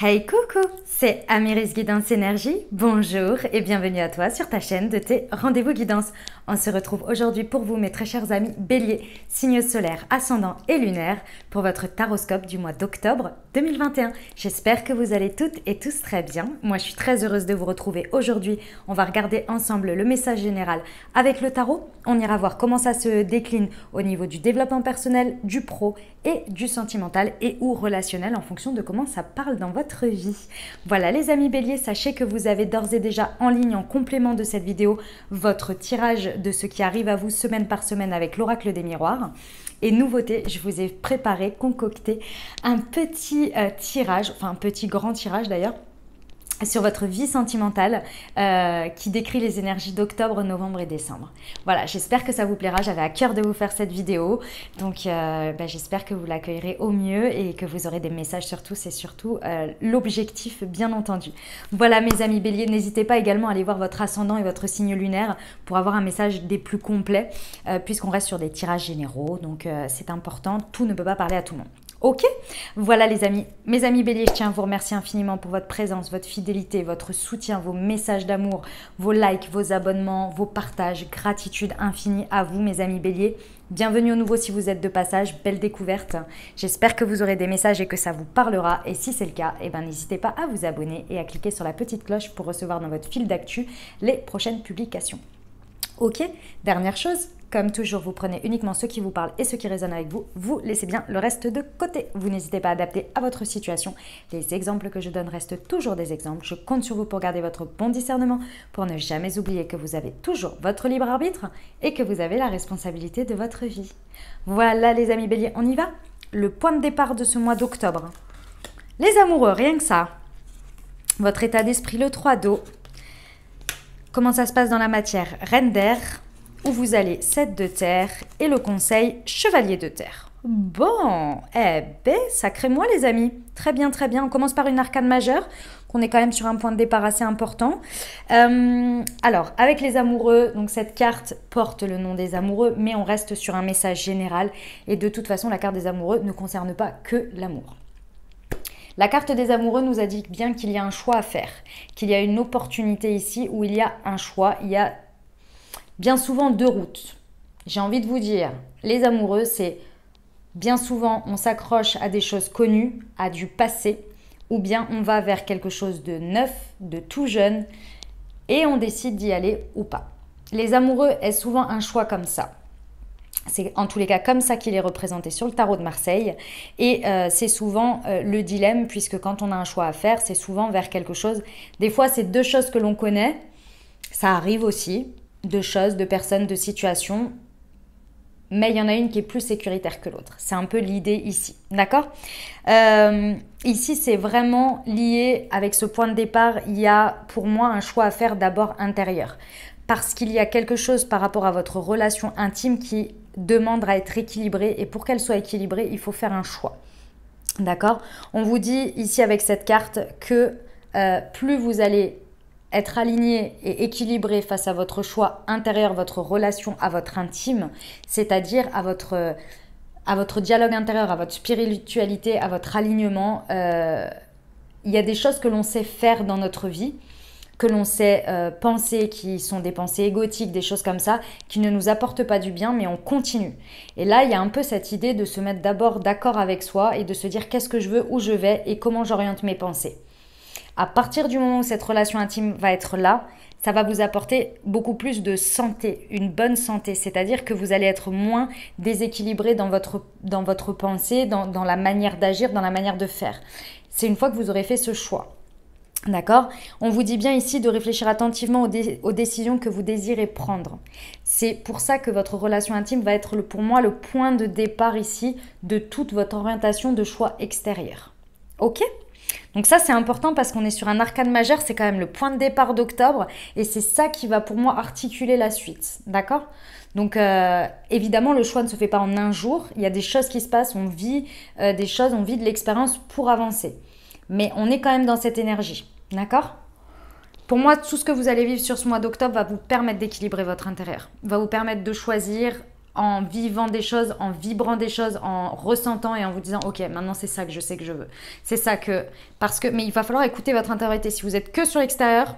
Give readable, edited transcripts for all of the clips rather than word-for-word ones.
Hey coucou, c'est Amiris Guidance Énergie, bonjour et bienvenue à toi sur ta chaîne de tes rendez-vous guidance. On se retrouve aujourd'hui pour vous mes très chers amis Bélier, signe solaire, ascendant et lunaire pour votre taroscope du mois d'octobre 2021. J'espère que vous allez toutes et tous très bien. Moi je suis très heureuse de vous retrouver aujourd'hui. On va regarder ensemble le message général avec le tarot. On ira voir comment ça se décline au niveau du développement personnel, du pro et du sentimental et ou relationnel en fonction de comment ça parle dans votre vie. Voilà les amis Bélier, sachez que vous avez d'ores et déjà en ligne en complément de cette vidéo votre tirage de ce qui arrive à vous semaine par semaine avec l'oracle des miroirs. Et nouveauté, je vous ai préparé, concocté un petit tirage, enfin un petit grand tirage d'ailleurs, sur votre vie sentimentale qui décrit les énergies d'octobre, novembre et décembre. Voilà, j'espère que ça vous plaira. J'avais à cœur de vous faire cette vidéo. Donc, j'espère que vous l'accueillerez au mieux et que vous aurez des messages surtout. C'est surtout l'objectif, bien entendu. Voilà, mes amis Bélier, n'hésitez pas également à aller voir votre ascendant et votre signe lunaire pour avoir un message des plus complets puisqu'on reste sur des tirages généraux. Donc, c'est important. Tout ne peut pas parler à tout le monde. Ok, voilà les amis, mes amis Bélier, je tiens à vous remercier infiniment pour votre présence, votre fidélité, votre soutien, vos messages d'amour, vos likes, vos abonnements, vos partages. Gratitude infinie à vous mes amis Bélier. Bienvenue au nouveau si vous êtes de passage, belle découverte. J'espère que vous aurez des messages et que ça vous parlera. Et si c'est le cas, n'hésitez pas à vous abonner et à cliquer sur la petite cloche pour recevoir dans votre fil d'actu les prochaines publications. Ok, dernière chose, comme toujours, vous prenez uniquement ce qui vous parle et ce qui résonne avec vous. Vous laissez bien le reste de côté. Vous n'hésitez pas à adapter à votre situation. Les exemples que je donne restent toujours des exemples. Je compte sur vous pour garder votre bon discernement, pour ne jamais oublier que vous avez toujours votre libre arbitre et que vous avez la responsabilité de votre vie. Voilà les amis Bélier, on y va? Le point de départ de ce mois d'octobre. Les amoureux, rien que ça. Votre état d'esprit, le 3 d'eau. Comment ça se passe dans la matière? Reine d'air, où vous allez 7 de terre et le conseil chevalier de terre. Bon, sacré-moi les amis. Très bien, très bien. On commence par une arcane majeure, qu'on est quand même sur un point de départ assez important. Alors, avec les amoureux, donc cette carte porte le nom des amoureux, mais on reste sur un message général. Et de toute façon, la carte des amoureux ne concerne pas que l'amour. La carte des amoureux nous indique bien qu'il y a un choix à faire, qu'il y a une opportunité ici où il y a un choix, il y a bien souvent deux routes. J'ai envie de vous dire, les amoureux, c'est bien souvent on s'accroche à des choses connues, à du passé, ou bien on va vers quelque chose de neuf, de tout jeune, et on décide d'y aller ou pas. Les amoureux est souvent un choix comme ça. C'est en tous les cas comme ça qu'il est représenté sur le tarot de Marseille et c'est souvent le dilemme puisque quand on a un choix à faire, c'est souvent vers quelque chose. Des fois, c'est deux choses que l'on connaît, ça arrive aussi, deux choses, deux personnes, deux situations, mais il y en a une qui est plus sécuritaire que l'autre. C'est un peu l'idée ici, d'accord? Ici, c'est vraiment lié avec ce point de départ, il y a pour moi un choix à faire d'abord intérieur. Parce qu'il y a quelque chose par rapport à votre relation intime qui demande à être équilibrée et pour qu'elle soit équilibrée, il faut faire un choix. D'accord? On vous dit ici avec cette carte que plus vous allez être aligné et équilibré face à votre choix intérieur, votre relation à votre intime, c'est-à-dire à votre dialogue intérieur, à votre spiritualité, à votre alignement, il y a des choses que l'on sait faire dans notre vie, que l'on sait penser, qui sont des pensées égotiques, des choses comme ça, qui ne nous apportent pas du bien, mais on continue. Et là, il y a un peu cette idée de se mettre d'abord d'accord avec soi et de se dire qu'est-ce que je veux, où je vais et comment j'oriente mes pensées. À partir du moment où cette relation intime va être là, ça va vous apporter beaucoup plus de santé, une bonne santé. C'est-à-dire que vous allez être moins déséquilibré dans votre pensée, dans la manière d'agir, dans la manière de faire. C'est une fois que vous aurez fait ce choix. D'accord? On vous dit bien ici de réfléchir attentivement aux décisions que vous désirez prendre. C'est pour ça que votre relation intime va être pour moi le point de départ ici de toute votre orientation de choix extérieur. Ok? Donc ça c'est important parce qu'on est sur un arcane majeur, c'est quand même le point de départ d'octobre et c'est ça qui va pour moi articuler la suite. D'accord? Donc évidemment le choix ne se fait pas en un jour, il y a des choses qui se passent, on vit des choses, on vit de l'expérience pour avancer. Mais on est quand même dans cette énergie. D'accord? Pour moi, tout ce que vous allez vivre sur ce mois d'octobre va vous permettre d'équilibrer votre intérieur. Va vous permettre de choisir en vivant des choses, en vibrant des choses, en ressentant et en vous disant ok, maintenant c'est ça que je sais que je veux. C'est ça que... Mais il va falloir écouter votre intériorité. Si vous êtes que sur l'extérieur,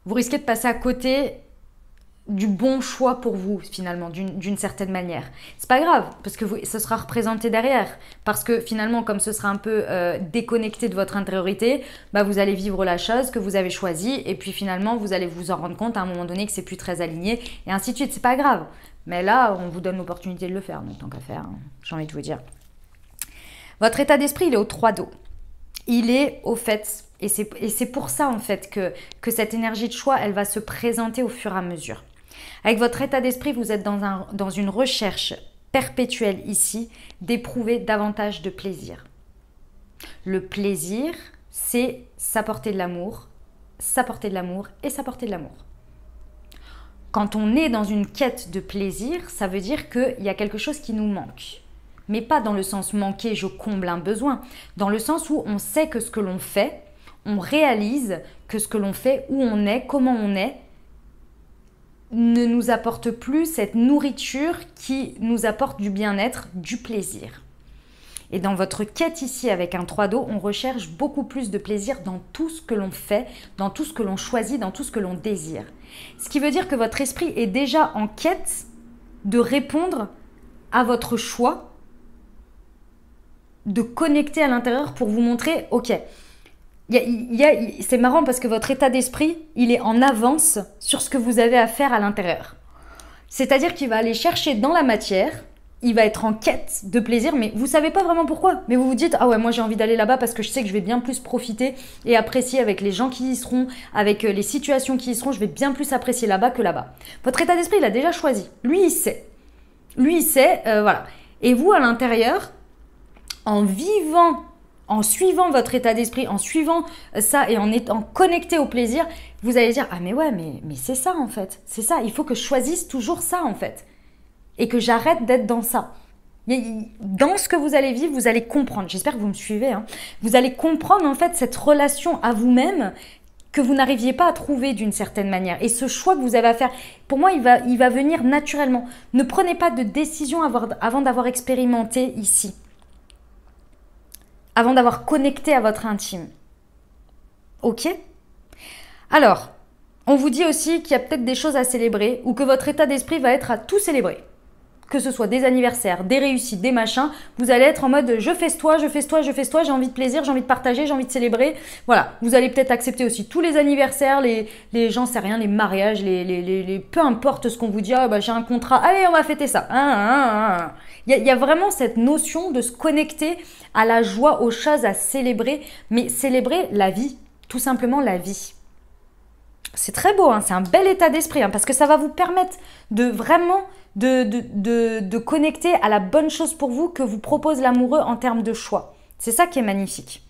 vous risquez de passer à côté du bon choix pour vous finalement, d'une certaine manière. C'est pas grave, parce que ce sera représenté derrière. Parce que finalement, comme ce sera un peu déconnecté de votre intériorité, bah, vous allez vivre la chose que vous avez choisie et puis finalement, vous allez vous en rendre compte à un moment donné que c'est plus très aligné et ainsi de suite. C'est pas grave. Mais là, on vous donne l'opportunité de le faire, donc tant qu'à faire, hein, j'ai envie de vous dire. Votre état d'esprit, il est au 3 d'eau. Il est au fait, et c'est pour ça en fait que cette énergie de choix, elle va se présenter au fur et à mesure. Avec votre état d'esprit, vous êtes dans une recherche perpétuelle ici d'éprouver davantage de plaisir. Le plaisir, c'est s'apporter de l'amour, s'apporter de l'amour et s'apporter de l'amour. Quand on est dans une quête de plaisir, ça veut dire qu'il y a quelque chose qui nous manque. Mais pas dans le sens manquer, je comble un besoin. Dans le sens où on sait que ce que l'on fait, on réalise que ce que l'on fait, où on est, comment on est, ne nous apporte plus cette nourriture qui nous apporte du bien-être, du plaisir. Et dans votre quête ici avec un 3 d'eau, on recherche beaucoup plus de plaisir dans tout ce que l'on fait, dans tout ce que l'on choisit, dans tout ce que l'on désire. Ce qui veut dire que votre esprit est déjà en quête de répondre à votre choix, de connecter à l'intérieur pour vous montrer, ok, c'est marrant parce que votre état d'esprit, il est en avance sur ce que vous avez à faire à l'intérieur. C'est-à-dire qu'il va aller chercher dans la matière, il va être en quête de plaisir, mais vous ne savez pas vraiment pourquoi. Mais vous vous dites, ah ouais, moi j'ai envie d'aller là-bas parce que je sais que je vais bien plus profiter et apprécier avec les gens qui y seront, avec les situations qui y seront, je vais bien plus apprécier là-bas que là-bas. Votre état d'esprit, il a déjà choisi. Lui, il sait. Voilà. Et vous, à l'intérieur, en vivant, en suivant votre état d'esprit, en suivant ça et en étant connecté au plaisir, vous allez dire, ah mais ouais, mais c'est ça en fait. C'est ça, il faut que je choisisse toujours ça en fait. Et que j'arrête d'être dans ça. Dans ce que vous allez vivre, vous allez comprendre. J'espère que vous me suivez. Hein. Vous allez comprendre en fait cette relation à vous-même que vous n'arriviez pas à trouver d'une certaine manière. Et ce choix que vous avez à faire, pour moi, il va venir naturellement. Ne prenez pas de décision avant d'avoir expérimenté ici. Avant d'avoir connecté à votre intime. Ok ? Alors, on vous dit aussi qu'il y a peut-être des choses à célébrer ou que votre état d'esprit va être à tout célébrer. Que ce soit des anniversaires, des réussites, des machins, vous allez être en mode je festoie, j'ai envie de plaisir, j'ai envie de partager, j'ai envie de célébrer. Voilà, vous allez peut-être accepter aussi tous les anniversaires, les j'en sais rien, les mariages, peu importe ce qu'on vous dit, ah, bah, j'ai un contrat, allez on va fêter ça. Il y a vraiment cette notion de se connecter à la joie, aux choses à célébrer, mais célébrer la vie, tout simplement la vie. C'est très beau, hein, c'est un bel état d'esprit, hein, parce que ça va vous permettre de vraiment de connecter à la bonne chose pour vous que vous propose l'amoureux en termes de choix. C'est ça qui est magnifique.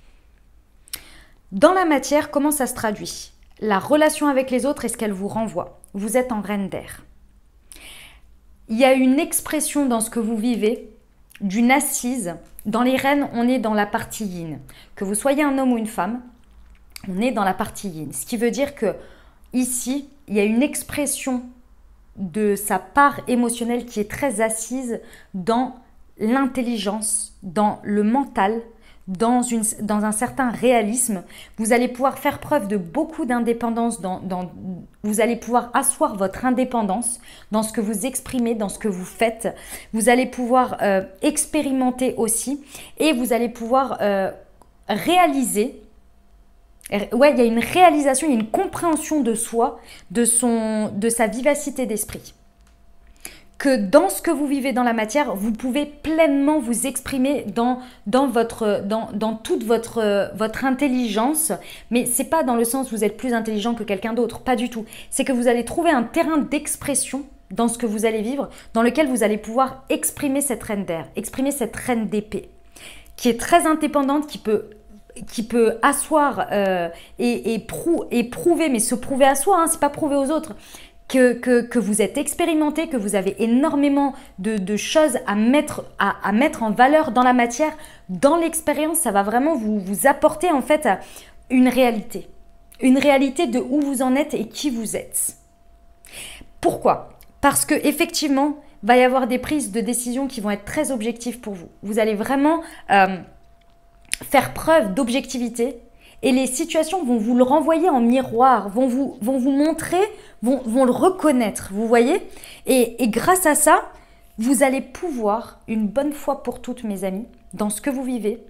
Dans la matière, comment ça se traduit ? La relation avec les autres et ce qu'elle vous renvoie. Vous êtes en reine d'air. Il y a une expression dans ce que vous vivez, d'une assise. Dans les reines, on est dans la partie yin. Que vous soyez un homme ou une femme, on est dans la partie yin. Ce qui veut dire que ici, il y a une expression de sa part émotionnelle qui est très assise dans l'intelligence, dans le mental, dans un certain réalisme. Vous allez pouvoir faire preuve de beaucoup d'indépendance, vous allez pouvoir asseoir votre indépendance dans ce que vous exprimez, dans ce que vous faites. Vous allez pouvoir expérimenter aussi et vous allez pouvoir réaliser. Ouais, il y a une réalisation, il y a une compréhension de soi, de sa vivacité d'esprit. Que dans ce que vous vivez dans la matière, vous pouvez pleinement vous exprimer dans toute votre intelligence. Mais ce n'est pas dans le sens où vous êtes plus intelligent que quelqu'un d'autre, pas du tout. C'est que vous allez trouver un terrain d'expression dans ce que vous allez vivre, dans lequel vous allez pouvoir exprimer cette reine d'air, exprimer cette reine d'épée, qui est très indépendante, qui peut asseoir et prouver, mais se prouver à soi, hein, c'est pas prouver aux autres, que vous êtes expérimenté, que vous avez énormément de choses à mettre en valeur dans la matière, dans l'expérience, ça va vraiment vous apporter en fait une réalité de où vous en êtes et qui vous êtes. Pourquoi ? Parce que effectivement, va y avoir des prises de décision qui vont être très objectives pour vous. Vous allez vraiment faire preuve d'objectivité et les situations vont vous le renvoyer en miroir, vont vous montrer, vont le reconnaître, vous voyez. Et grâce à ça, vous allez pouvoir, une bonne fois pour toutes mes amis, dans ce que vous vivez,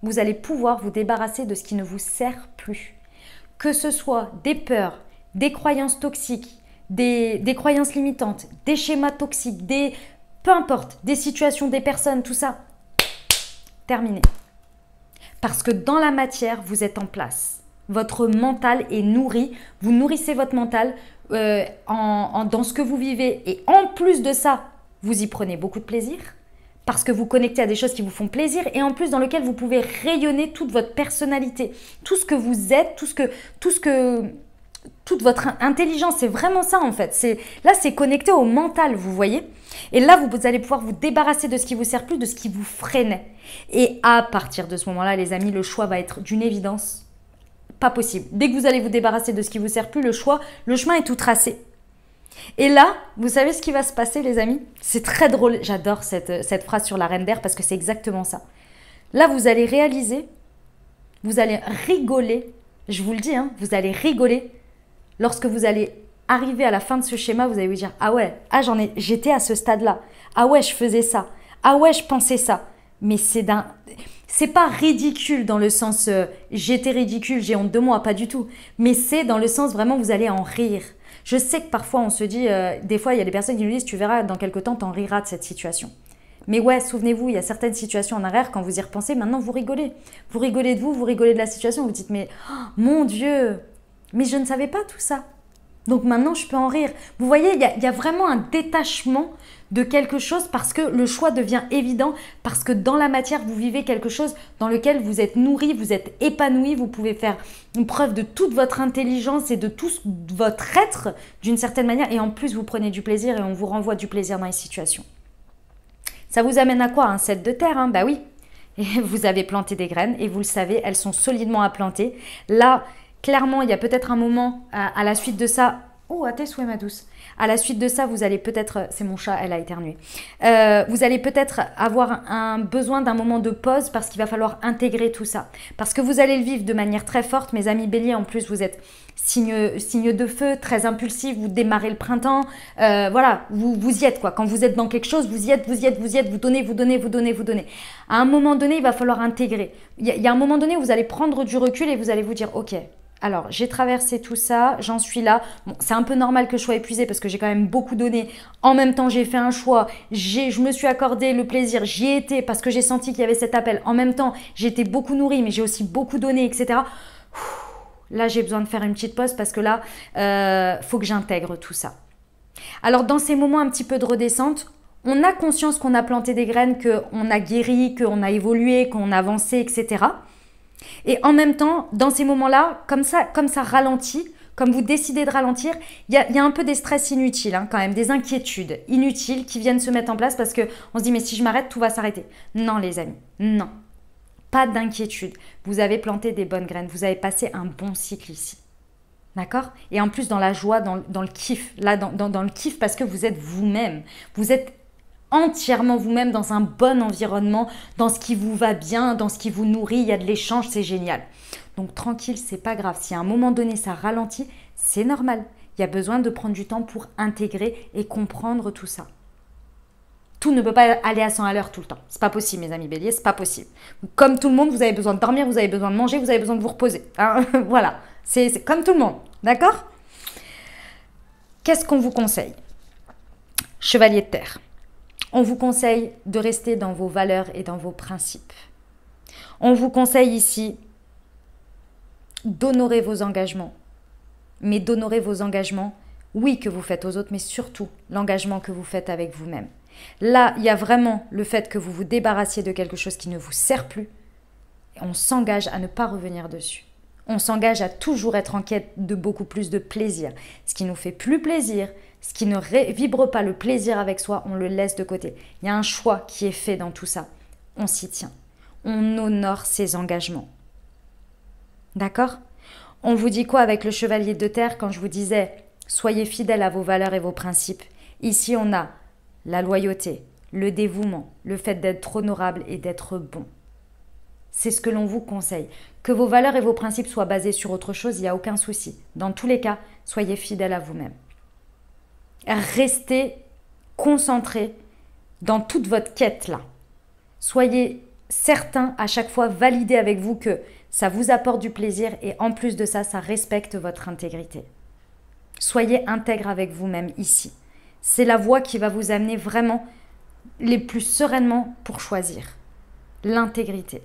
vous allez pouvoir vous débarrasser de ce qui ne vous sert plus. Que ce soit des peurs, des croyances toxiques, des croyances limitantes, des schémas toxiques, peu importe, des situations, des personnes, tout ça, terminé. Parce que dans la matière, vous êtes en place. Votre mental est nourri. Vous nourrissez votre mental dans ce que vous vivez. Et en plus de ça, vous y prenez beaucoup de plaisir. Parce que vous connectez à des choses qui vous font plaisir. Et en plus, dans lequel vous pouvez rayonner toute votre personnalité. Tout ce que vous êtes, toute votre intelligence. C'est vraiment ça en fait. Là, c'est connecté au mental, vous voyez. Et là, vous allez pouvoir vous débarrasser de ce qui vous sert plus, de ce qui vous freinait. Et à partir de ce moment-là, les amis, le choix va être d'une évidence pas possible. Dès que vous allez vous débarrasser de ce qui vous sert plus, le chemin est tout tracé. Et là, vous savez ce qui va se passer, les amis? C'est très drôle. J'adore cette phrase sur la reine d'air parce que c'est exactement ça. Là, vous allez réaliser, vous allez rigoler. Je vous le dis, hein, vous allez rigoler lorsque vous allez arriver à la fin de ce schéma, vous allez vous dire « Ah ouais, j'étais à ce stade-là. Ah ouais, je faisais ça. Ah ouais, je pensais ça. » Mais c'est pas ridicule dans le sens j'étais ridicule, j'ai honte de moi, pas du tout. Mais c'est dans le sens vraiment vous allez en rire. Je sais que parfois on se dit, des fois il y a des personnes qui nous disent « Tu verras, dans quelques temps, t'en riras de cette situation. » Mais ouais, souvenez-vous, il y a certaines situations en arrière, quand vous y repensez, maintenant vous rigolez. Vous rigolez de vous rigolez de la situation, vous dites « Mais oh, mon Dieu, mais je ne savais pas tout ça. » Donc maintenant, je peux en rire. Vous voyez, il y a vraiment un détachement de quelque chose parce que le choix devient évident, parce que dans la matière, vous vivez quelque chose dans lequel vous êtes nourri, vous êtes épanoui, vous pouvez faire une preuve de toute votre intelligence et de tout votre être d'une certaine manière. Et en plus, vous prenez du plaisir et on vous renvoie du plaisir dans les situations. Ça vous amène à quoi? Un set de terre, hein? Bah oui. Et vous avez planté des graines et vous le savez, elles sont solidement à planter. Là, clairement, il y a peut-être un moment à la suite de ça. Oh, à tes souhaits, ma douce. À la suite de ça, vous allez peut-être. C'est mon chat, elle a éternué. Vous allez peut-être avoir un besoin d'un moment de pause parce qu'il va falloir intégrer tout ça. Parce que vous allez le vivre de manière très forte. Mes amis béliers, en plus, vous êtes signe de feu, très impulsif. Vous démarrez le printemps. Voilà, vous y êtes quoi. Quand vous êtes dans quelque chose, vous y êtes. Vous donnez. À un moment donné, il va falloir intégrer. Il y a un moment donné où vous allez prendre du recul et vous allez vous dire, ok. Alors, j'ai traversé tout ça, j'en suis là. Bon, c'est un peu normal que je sois épuisée parce que j'ai quand même beaucoup donné. En même temps, j'ai fait un choix. Je me suis accordé le plaisir. J'y ai été parce que j'ai senti qu'il y avait cet appel. En même temps, j'ai été beaucoup nourrie, mais j'ai aussi beaucoup donné, etc. Là, j'ai besoin de faire une petite pause parce que là, faut que j'intègre tout ça. Alors, dans ces moments un petit peu de redescente, on a conscience qu'on a planté des graines, qu'on a guéri, qu'on a évolué, qu'on a avancé, etc. Et en même temps, dans ces moments-là, comme ça ralentit, comme vous décidez de ralentir, il y a un peu des stress inutiles, hein, quand même, des inquiétudes inutiles qui viennent se mettre en place parce qu'on se dit « mais si je m'arrête, tout va s'arrêter ». Non les amis, non. Pas d'inquiétude. Vous avez planté des bonnes graines, vous avez passé un bon cycle ici. D'accord? Et en plus dans la joie, dans le kiff, là dans le kiff parce que vous êtes vous-même. Vous êtes entièrement vous-même dans un bon environnement, dans ce qui vous va bien, dans ce qui vous nourrit, il y a de l'échange, c'est génial. Donc tranquille, c'est pas grave. Si à un moment donné ça ralentit, c'est normal. Il y a besoin de prendre du temps pour intégrer et comprendre tout ça. Tout ne peut pas aller à 100 à l'heure tout le temps. C'est pas possible, mes amis béliers, c'est pas possible. Comme tout le monde, vous avez besoin de dormir, vous avez besoin de manger, vous avez besoin de vous reposer. Hein. Voilà, c'est comme tout le monde, d'accord? Qu'est-ce qu'on vous conseille? Chevalier de terre. On vous conseille de rester dans vos valeurs et dans vos principes. On vous conseille ici d'honorer vos engagements. Mais d'honorer vos engagements, oui, que vous faites aux autres, mais surtout l'engagement que vous faites avec vous-même. Là, il y a vraiment le fait que vous vous débarrassiez de quelque chose qui ne vous sert plus. Et on s'engage à ne pas revenir dessus. On s'engage à toujours être en quête de beaucoup plus de plaisir. Ce qui nous fait plus plaisir, ce qui ne vibre pas le plaisir avec soi, on le laisse de côté. Il y a un choix qui est fait dans tout ça. On s'y tient. On honore ses engagements. D'accord? On vous dit quoi avec le chevalier de terre quand je vous disais « Soyez fidèles à vos valeurs et vos principes ». Ici, on a la loyauté, le dévouement, le fait d'être honorable et d'être bon. C'est ce que l'on vous conseille. Que vos valeurs et vos principes soient basés sur autre chose, il n'y a aucun souci. Dans tous les cas, soyez fidèles à vous-même. Restez concentrés dans toute votre quête là. Soyez certains à chaque fois, validez avec vous que ça vous apporte du plaisir et en plus de ça, ça respecte votre intégrité. Soyez intègre avec vous-même ici. C'est la voie qui va vous amener vraiment les plus sereinement pour choisir. L'intégrité.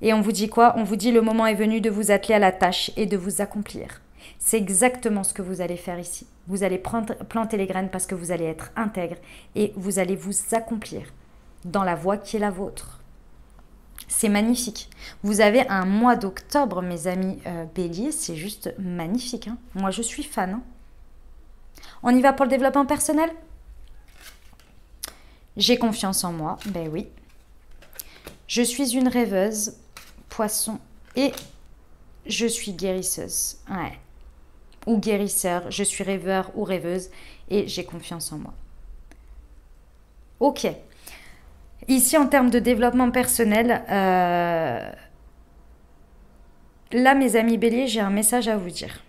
Et on vous dit quoi? On vous dit le moment est venu de vous atteler à la tâche et de vous accomplir. C'est exactement ce que vous allez faire ici. Vous allez planter les graines parce que vous allez être intègre et vous allez vous accomplir dans la voie qui est la vôtre. C'est magnifique. Vous avez un mois d'octobre, mes amis Bélier, c'est juste magnifique. Hein. Moi, je suis fan. Hein. On y va pour le développement personnel? J'ai confiance en moi, ben oui. Je suis une rêveuse, poisson, et je suis guérisseuse. Ouais. Ou guérisseur, je suis rêveur ou rêveuse, et j'ai confiance en moi. Ok. Ici, en termes de développement personnel, là, mes amis Bélier, j'ai un message à vous dire.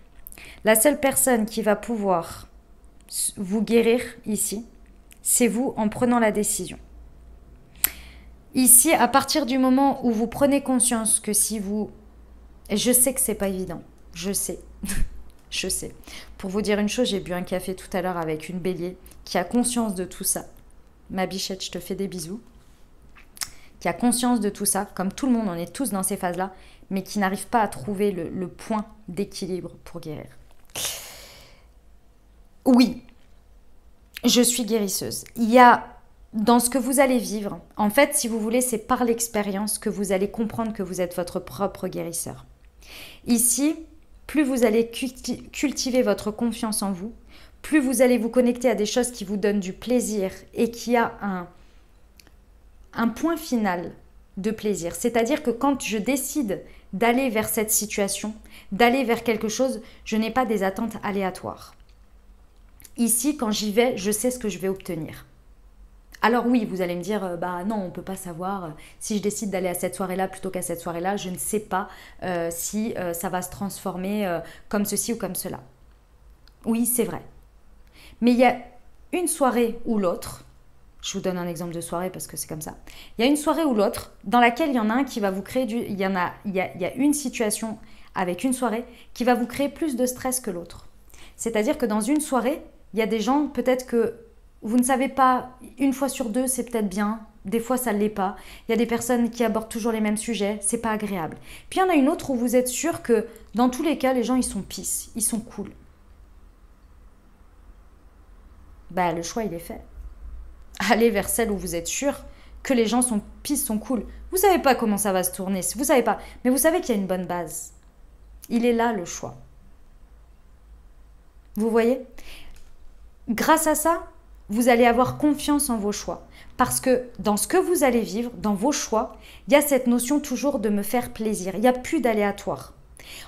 La seule personne qui va pouvoir vous guérir ici, c'est vous en prenant la décision. Ici, à partir du moment où vous prenez conscience que si vous... Et je sais que c'est pas évident, je sais, je sais. Pour vous dire une chose, j'ai bu un café tout à l'heure avec une Bélier qui a conscience de tout ça. Ma bichette, je te fais des bisous. Qui a conscience de tout ça, comme tout le monde, on est tous dans ces phases-là, mais qui n'arrive pas à trouver le point d'équilibre pour guérir. Oui, je suis guérisseuse. Il y a... Dans ce que vous allez vivre, en fait, si vous voulez, c'est par l'expérience que vous allez comprendre que vous êtes votre propre guérisseur. Ici, plus vous allez cultiver votre confiance en vous, plus vous allez vous connecter à des choses qui vous donnent du plaisir et qui a un point final de plaisir. C'est-à-dire que quand je décide d'aller vers cette situation, d'aller vers quelque chose, je n'ai pas des attentes aléatoires. Ici, quand j'y vais, je sais ce que je vais obtenir. Alors oui, vous allez me dire, bah non, on ne peut pas savoir si je décide d'aller à cette soirée-là plutôt qu'à cette soirée-là, je ne sais pas si ça va se transformer comme ceci ou comme cela. Oui, c'est vrai. Mais il y a une soirée ou l'autre, je vous donne un exemple de soirée parce que c'est comme ça, il y a une soirée ou l'autre dans laquelle il y en a un qui va vous créer du... Il y a une situation avec une soirée qui va vous créer plus de stress que l'autre. C'est-à-dire que dans une soirée, il y a des gens peut-être que vous ne savez pas, une fois sur deux, c'est peut-être bien. Des fois, ça ne l'est pas. Il y a des personnes qui abordent toujours les mêmes sujets. C'est pas agréable. Puis, il y en a une autre où vous êtes sûr que, dans tous les cas, les gens, ils sont peace. Ils sont cool. Bah, le choix, il est fait. Allez vers celle où vous êtes sûr que les gens sont peace, sont cool. Vous savez pas comment ça va se tourner. Vous savez pas. Mais vous savez qu'il y a une bonne base. Il est là, le choix. Vous voyez? Grâce à ça, vous allez avoir confiance en vos choix. Parce que dans ce que vous allez vivre, dans vos choix, il y a cette notion toujours de me faire plaisir. Il n'y a plus d'aléatoire.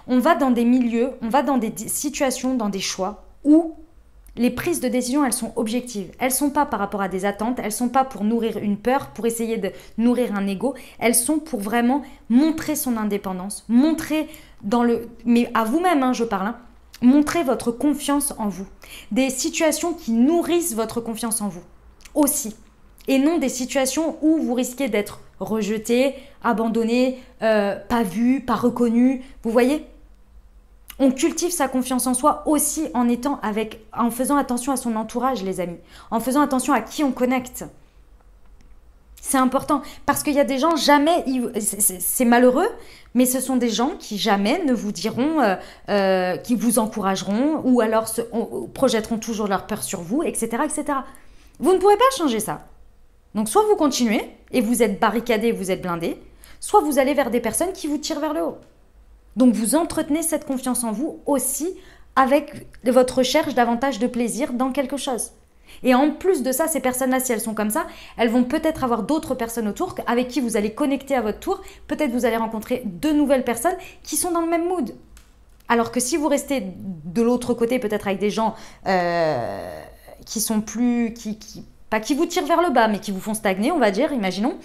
On va dans des milieux, on va dans des situations, dans des choix où les prises de décision, elles sont objectives. Elles ne sont pas par rapport à des attentes, elles ne sont pas pour nourrir une peur, pour essayer de nourrir un ego. Elles sont pour vraiment montrer son indépendance, montrer dans le... Mais à vous-même, hein, je parle, hein. Montrez votre confiance en vous. Des situations qui nourrissent votre confiance en vous aussi. Et non des situations où vous risquez d'être rejeté, abandonné, pas vu, pas reconnu. Vous voyez? On cultive sa confiance en soi aussi en faisant attention à son entourage, les amis. En faisant attention à qui on connecte. C'est important parce qu'il y a des gens, jamais, c'est malheureux, mais ce sont des gens qui jamais ne vous diront, qui vous encourageront ou alors projetteront toujours leur peur sur vous, etc., etc. Vous ne pourrez pas changer ça. Donc soit vous continuez et vous êtes barricadé, vous êtes blindé, soit vous allez vers des personnes qui vous tirent vers le haut. Donc vous entretenez cette confiance en vous aussi avec votre recherche davantage de plaisir dans quelque chose. Et en plus de ça, ces personnes-là, si elles sont comme ça, elles vont peut-être avoir d'autres personnes autour avec qui vous allez connecter à votre tour. Peut-être vous allez rencontrer de nouvelles personnes qui sont dans le même mood. Alors que si vous restez de l'autre côté, peut-être avec des gens qui sont plus... pas qui vous tirent vers le bas, mais qui vous font stagner, on va dire, imaginons.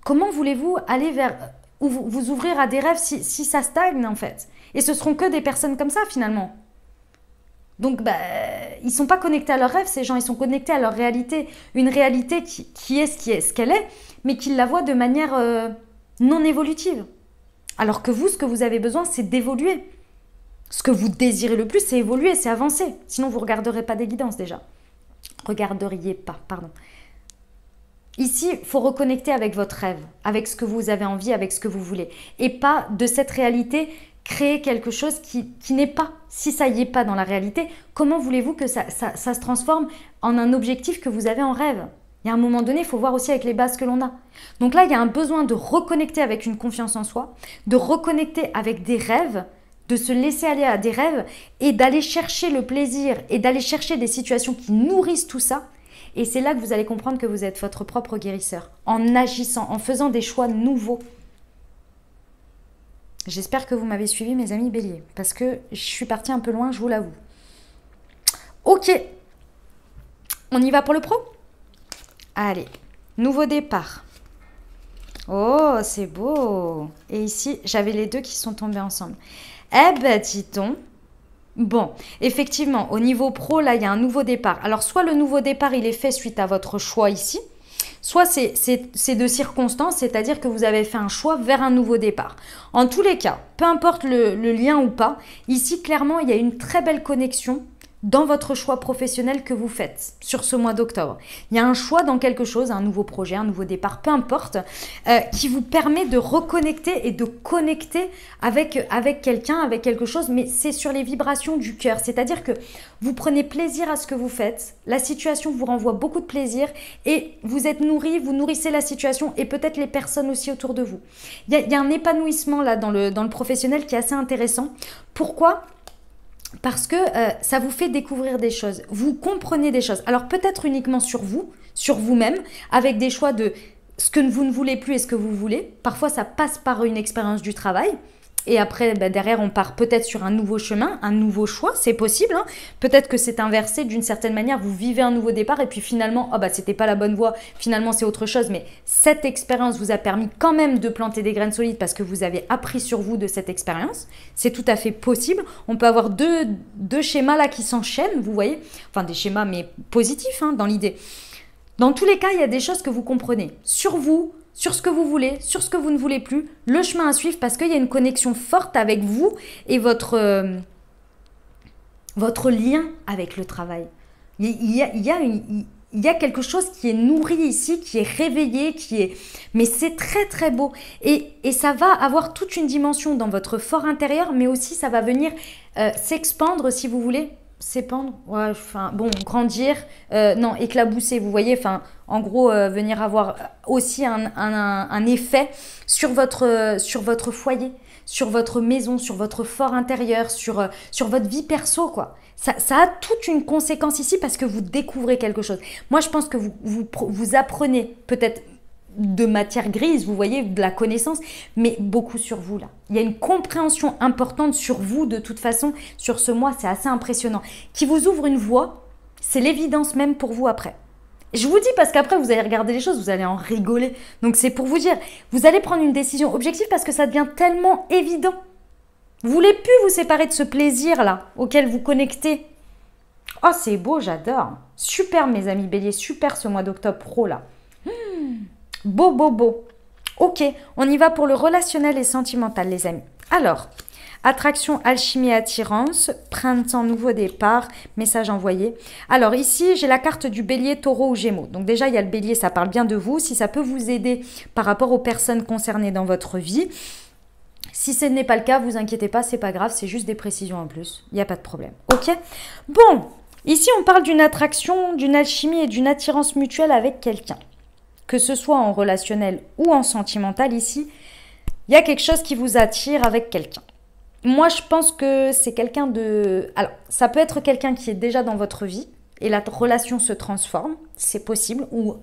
Comment voulez-vous aller vers... ou vous ouvrir à des rêves si ça stagne, en fait? Et ce seront que des personnes comme ça, finalement. Donc, ils ne sont pas connectés à leurs rêves, ces gens, ils sont connectés à leur réalité. Une réalité qui est ce qu'elle est, mais qu'ils la voient de manière non évolutive. Alors que vous, ce que vous avez besoin, c'est d'évoluer. Ce que vous désirez le plus, c'est évoluer, c'est avancer. Sinon, vous ne regarderez pas des guidances déjà. Regarderiez pas, pardon. Ici, il faut reconnecter avec votre rêve, avec ce que vous avez envie, avec ce que vous voulez. Et pas de cette réalité, créer quelque chose qui n'est pas. Si ça y est pas dans la réalité, comment voulez-vous que ça se transforme en un objectif que vous avez en rêve? Il y a un moment donné, il faut voir aussi avec les bases que l'on a. Donc là, il y a un besoin de reconnecter avec une confiance en soi, de reconnecter avec des rêves, de se laisser aller à des rêves et d'aller chercher le plaisir et d'aller chercher des situations qui nourrissent tout ça. Et c'est là que vous allez comprendre que vous êtes votre propre guérisseur, en agissant, en faisant des choix nouveaux. J'espère que vous m'avez suivi, mes amis béliers, parce que je suis partie un peu loin, je vous l'avoue. Ok, on y va pour le pro? Allez, nouveau départ. Oh, c'est beau. Et ici, j'avais les deux qui sont tombés ensemble. Eh ben, dit-on. Bon, effectivement, au niveau pro, là, il y a un nouveau départ. Alors, soit le nouveau départ, il est fait suite à votre choix ici, soit c'est de circonstance, c'est-à-dire que vous avez fait un choix vers un nouveau départ. En tous les cas, peu importe le lien ou pas, ici, clairement, il y a une très belle connexion dans votre choix professionnel que vous faites sur ce mois d'octobre. Il y a un choix dans quelque chose, un nouveau projet, un nouveau départ, peu importe, qui vous permet de reconnecter et de connecter avec quelqu'un, avec quelque chose, mais c'est sur les vibrations du cœur. C'est-à-dire que vous prenez plaisir à ce que vous faites, la situation vous renvoie beaucoup de plaisir et vous êtes nourri, vous nourrissez la situation et peut-être les personnes aussi autour de vous. Il y a un épanouissement là dans le professionnel qui est assez intéressant. Pourquoi ? Parce que ça vous fait découvrir des choses. Vous comprenez des choses. Alors peut-être uniquement sur vous, sur vous-même, avec des choix de ce que vous ne voulez plus et ce que vous voulez. Parfois, ça passe par une expérience du travail. Et après, derrière, on part peut-être sur un nouveau chemin, un nouveau choix. C'est possible. Hein. Peut-être que c'est inversé d'une certaine manière. Vous vivez un nouveau départ et puis finalement, c'était pas la bonne voie. Finalement, c'est autre chose. Mais cette expérience vous a permis quand même de planter des graines solides parce que vous avez appris sur vous de cette expérience. C'est tout à fait possible. On peut avoir deux schémas là qui s'enchaînent, vous voyez. Enfin, des schémas, mais positifs dans l'idée. Dans tous les cas, il y a des choses que vous comprenez sur vous, sur ce que vous voulez, sur ce que vous ne voulez plus, le chemin à suivre parce qu'il y a une connexion forte avec vous et votre lien avec le travail. Il y a quelque chose qui est nourri ici, qui est réveillé, mais c'est très très beau. Et ça va avoir toute une dimension dans votre fort intérieur, mais aussi ça va venir s'expandre si vous voulez. S'épandre, ouais, grandir, non, éclabousser, vous voyez, en gros, venir avoir aussi un effet sur votre foyer, sur votre maison, sur votre fort intérieur, sur votre vie perso, quoi. Ça a toute une conséquence ici parce que vous découvrez quelque chose. Moi, je pense que vous apprenez peut-être de matière grise, vous voyez, de la connaissance, mais beaucoup sur vous là. Il y a une compréhension importante sur vous de toute façon, sur ce mois, c'est assez impressionnant. Qui vous ouvre une voie, c'est l'évidence même pour vous après. Je vous dis parce qu'après vous allez regarder les choses, vous allez en rigoler. Donc c'est pour vous dire, vous allez prendre une décision objective parce que ça devient tellement évident. Vous voulez plus vous séparer de ce plaisir là, auquel vous connectez. Oh c'est beau, j'adore. Super mes amis béliers, super ce mois d'octobre pro là. Beau, beau, beau. Ok, on y va pour le relationnel et sentimental, les amis. Alors, attraction, alchimie, attirance, printemps, nouveau départ, message envoyé. Alors ici, j'ai la carte du bélier, taureau ou gémeaux. Donc déjà, il y a le bélier, ça parle bien de vous. Si ça peut vous aider par rapport aux personnes concernées dans votre vie. Si ce n'est pas le cas, vous inquiétez pas, c'est pas grave, c'est juste des précisions en plus. Il n'y a pas de problème. Ok. Bon, ici, on parle d'une attraction, d'une alchimie et d'une attirance mutuelle avec quelqu'un. Que ce soit en relationnel ou en sentimental ici, il y a quelque chose qui vous attire avec quelqu'un. Moi, je pense que c'est quelqu'un de... Alors, ça peut être quelqu'un qui est déjà dans votre vie et la relation se transforme, c'est possible, ou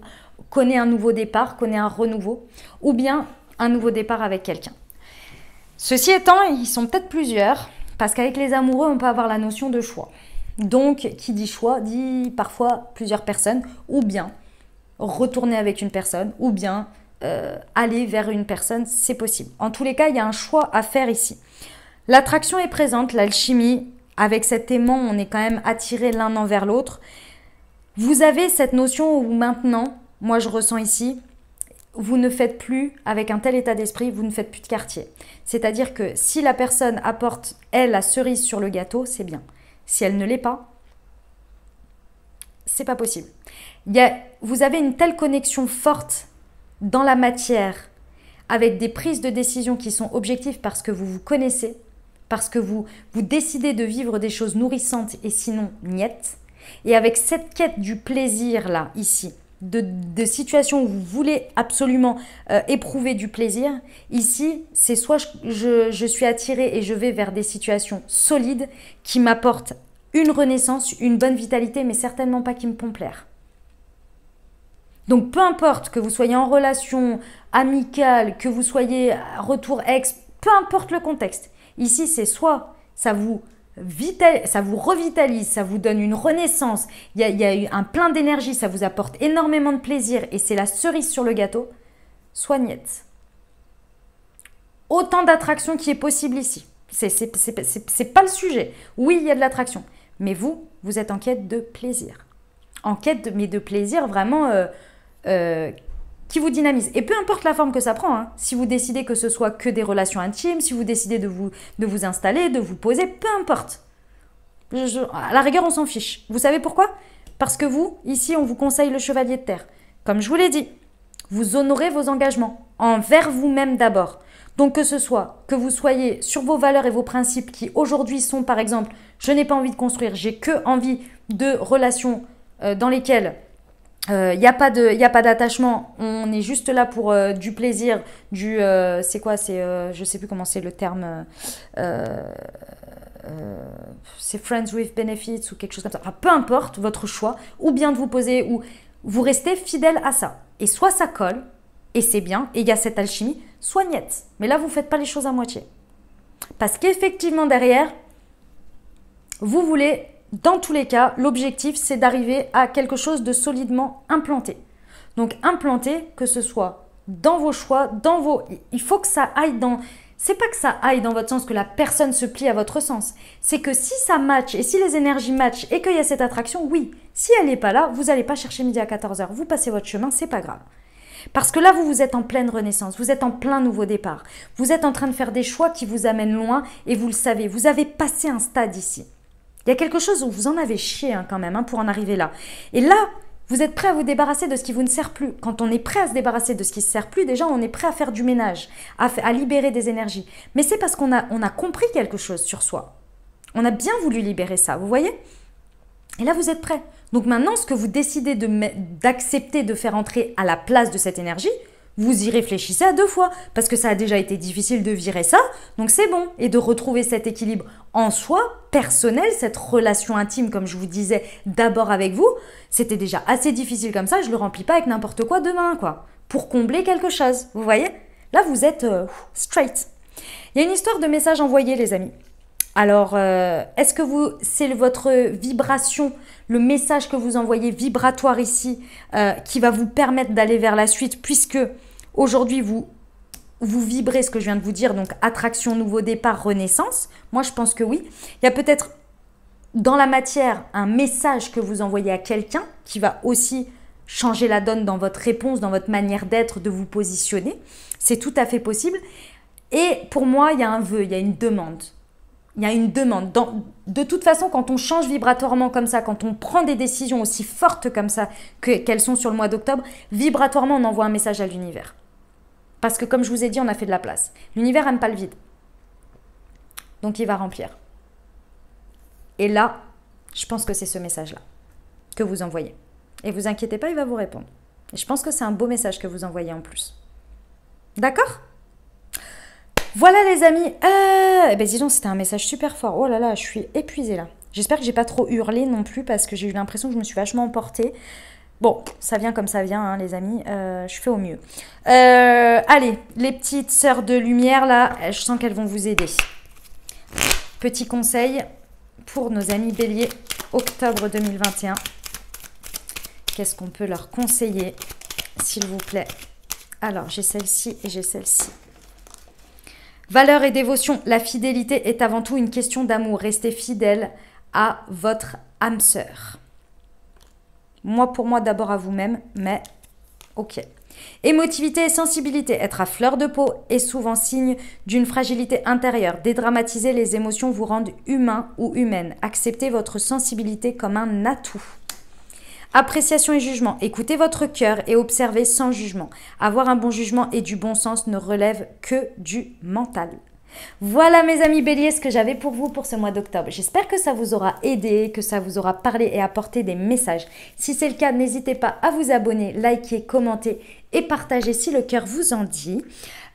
connaît un nouveau départ, connaît un renouveau, ou bien un nouveau départ avec quelqu'un. Ceci étant, ils sont peut-être plusieurs, parce qu'avec les amoureux, on peut avoir la notion de choix. Donc, qui dit choix, dit parfois plusieurs personnes, ou bien retourner avec une personne, ou bien aller vers une personne, c'est possible. En tous les cas, il y a un choix à faire ici. L'attraction est présente, l'alchimie, avec cet aimant, on est quand même attirés l'un envers l'autre. Vous avez cette notion où maintenant, moi je ressens ici, vous ne faites plus, avec un tel état d'esprit, vous ne faites plus de quartier. C'est-à-dire que si la personne apporte, elle, la cerise sur le gâteau, c'est bien. Si elle ne l'est pas, c'est pas possible. Vous avez une telle connexion forte dans la matière, avec des prises de décision qui sont objectives parce que vous vous connaissez, parce que vous décidez de vivre des choses nourrissantes et sinon niettes. Et avec cette quête du plaisir là, ici, de situations où vous voulez absolument éprouver du plaisir, ici, c'est soit je suis attirée et je vais vers des situations solides qui m'apportent une renaissance, une bonne vitalité, mais certainement pas qui me pompent l'air. Donc peu importe que vous soyez en relation amicale, que vous soyez retour ex, peu importe le contexte. Ici, c'est soit ça vous revitalise, ça vous donne une renaissance, il y a eu un plein d'énergie, ça vous apporte énormément de plaisir et c'est la cerise sur le gâteau, soit niette. Autant d'attraction qui est possible ici. C'est pas le sujet. Oui, il y a de l'attraction, mais vous êtes en quête de plaisir. En quête mais de plaisir vraiment qui vous dynamise. Et peu importe la forme que ça prend, hein. Si vous décidez que ce soit que des relations intimes, si vous décidez de vous installer, de vous poser, peu importe. À la rigueur, on s'en fiche. Vous savez pourquoi? Parce que vous, ici, on vous conseille le chevalier de terre. Comme je vous l'ai dit, vous honorez vos engagements envers vous-même d'abord. Donc que ce soit, que vous soyez sur vos valeurs et vos principes qui aujourd'hui sont, par exemple, je n'ai pas envie de construire, j'ai que envie de relations dans lesquelles il n'y a pas d'attachement, on est juste là pour du plaisir, c'est quoi, je sais plus comment c'est le terme, c'est friends with benefits ou quelque chose comme ça. Enfin, peu importe votre choix, ou bien de vous poser, ou vous restez fidèle à ça. Et soit ça colle, et c'est bien, et il y a cette alchimie, soit niette. Mais là, vous ne faites pas les choses à moitié. Parce qu'effectivement, derrière, vous voulez... Dans tous les cas, l'objectif, c'est d'arriver à quelque chose de solidement implanté. Donc, implanté, que ce soit dans vos choix, il faut que ça aille dans... C'est pas que ça aille dans votre sens, que la personne se plie à votre sens. C'est que si ça match et si les énergies matchent et qu'il y a cette attraction, oui. Si elle n'est pas là, vous n'allez pas chercher midi à 14h. Vous passez votre chemin, c'est pas grave. Parce que là, vous êtes en pleine renaissance, vous êtes en plein nouveau départ. Vous êtes en train de faire des choix qui vous amènent loin et vous le savez. Vous avez passé un stade ici. Il y a quelque chose où vous en avez chié quand même pour en arriver là. Et là, vous êtes prêt à vous débarrasser de ce qui vous ne sert plus. Quand on est prêt à se débarrasser de ce qui ne se sert plus, déjà, on est prêt à faire du ménage, à libérer des énergies. Mais c'est parce qu'on a compris quelque chose sur soi. On a bien voulu libérer ça, vous voyez? Et là, vous êtes prêt. Donc maintenant, ce que vous décidez d'accepter de faire entrer à la place de cette énergie, vous y réfléchissez à 2 fois, parce que ça a déjà été difficile de virer ça, donc c'est bon. Et de retrouver cet équilibre en soi, personnel, cette relation intime, comme je vous disais, d'abord avec vous, c'était déjà assez difficile comme ça, je ne le remplis pas avec n'importe quoi demain, quoi, pour combler quelque chose, vous voyez? Là, vous êtes straight. Il y a une histoire de message envoyé, les amis. Alors, est-ce que c'est votre vibration, le message que vous envoyez vibratoire ici, qui va vous permettre d'aller vers la suite, puisque aujourd'hui, vous vibrez ce que je viens de vous dire, donc attraction, nouveau départ, renaissance? Moi, je pense que oui. Il y a peut-être dans la matière un message que vous envoyez à quelqu'un qui va aussi changer la donne dans votre réponse, dans votre manière d'être, de vous positionner. C'est tout à fait possible. Et pour moi, il y a un vœu, il y a une demande. Il y a une demande. De toute façon, quand on change vibratoirement comme ça, quand on prend des décisions aussi fortes comme ça qu'elles sont sur le mois d'octobre, vibratoirement, on envoie un message à l'univers. Parce que comme je vous ai dit, on a fait de la place. L'univers n'aime pas le vide. Donc, il va remplir. Et là, je pense que c'est ce message-là que vous envoyez. Et vous inquiétez pas, il va vous répondre. Et je pense que c'est un beau message que vous envoyez en plus. D'accord ? Voilà les amis, eh ben dis donc c'était un message super fort, oh là là je suis épuisée là. J'espère que j'ai pas trop hurlé non plus parce que j'ai eu l'impression que je me suis vachement emportée. Bon, ça vient comme ça vient, hein, les amis. Je fais au mieux. Allez, les petites sœurs de lumière, là, je sens qu'elles vont vous aider. Petit conseil pour nos amis béliers, octobre 2021. Qu'est-ce qu'on peut leur conseiller, s'il vous plaît? Alors, j'ai celle-ci et j'ai celle-ci. Valeur et dévotion. La fidélité est avant tout une question d'amour. Restez fidèle à votre âme sœur. Moi, pour moi, d'abord à vous-même, mais ok. Émotivité et sensibilité. Être à fleur de peau est souvent signe d'une fragilité intérieure. Dédramatiser les émotions vous rendent humain ou humaine. Acceptez votre sensibilité comme un atout. Appréciation et jugement. Écoutez votre cœur et observez sans jugement. Avoir un bon jugement et du bon sens ne relève que du mental. Voilà mes amis béliers ce que j'avais pour vous pour ce mois d'octobre. J'espère que ça vous aura aidé, que ça vous aura parlé et apporté des messages. Si c'est le cas, n'hésitez pas à vous abonner, liker, commenter et partager si le cœur vous en dit.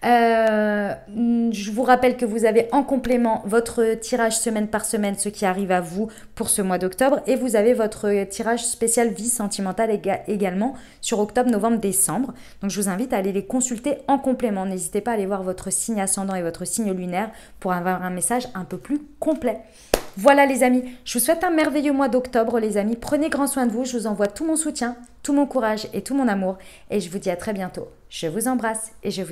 Je vous rappelle que vous avez en complément votre tirage semaine par semaine, ce qui arrive à vous pour ce mois d'octobre. Et vous avez votre tirage spécial vie sentimentale également sur octobre, novembre, décembre. Donc je vous invite à aller les consulter en complément. N'hésitez pas à aller voir votre signe ascendant et votre signe lunaire pour avoir un message un peu plus complet. Voilà les amis, je vous souhaite un merveilleux mois d'octobre les amis. Prenez grand soin de vous, je vous envoie tout mon soutien, tout mon courage et tout mon amour. Et je vous dis à très bientôt. Je vous embrasse et je vous